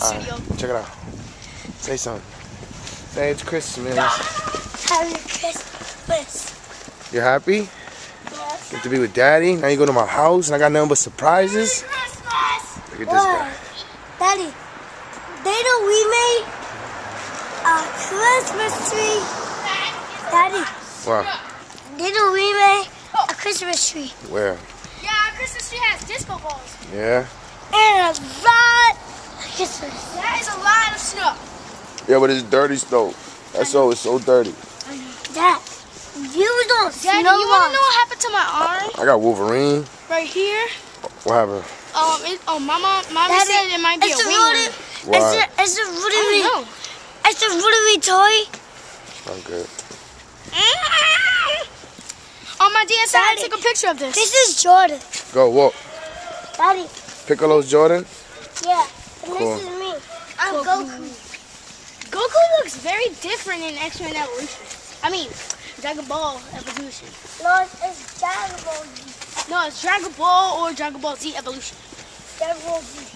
studio. Check it out. Say something. Say it's Christmas. Happy Christmas. You happy? Yes. Get to be with Daddy. Now you go to my house and I got nothing but surprises. Christmas. Look at this guy. Daddy, didn't we make a Christmas tree? Daddy, Wow. didn't we make a Christmas tree? Where? Yeah, our Christmas tree has disco balls. Yeah? And a lot of Christmas. That is a lot of snow. Yeah, but it's dirty snow. That's all. It's so dirty. Dad, you don't Daddy, know you want to know what happened to my arm? I got Wolverine. Right here. What happened? Mommy said it might be a wing. Why? It's a Rudy. I don't know. It's a Rudy toy. I'm good. On my DSLR, I Daddy, took a picture of this. This is Jordan. Go, walk. Daddy, Piccolo's Jordan. yeah. And Cool. this is me. I'm Goku. Goku looks very different in X-Men Evolution. I mean, Dragon Ball Evolution. No, it's Dragon Ball Z. No, it's Dragon Ball or Dragon Ball Z Evolution. Dragon Ball Z.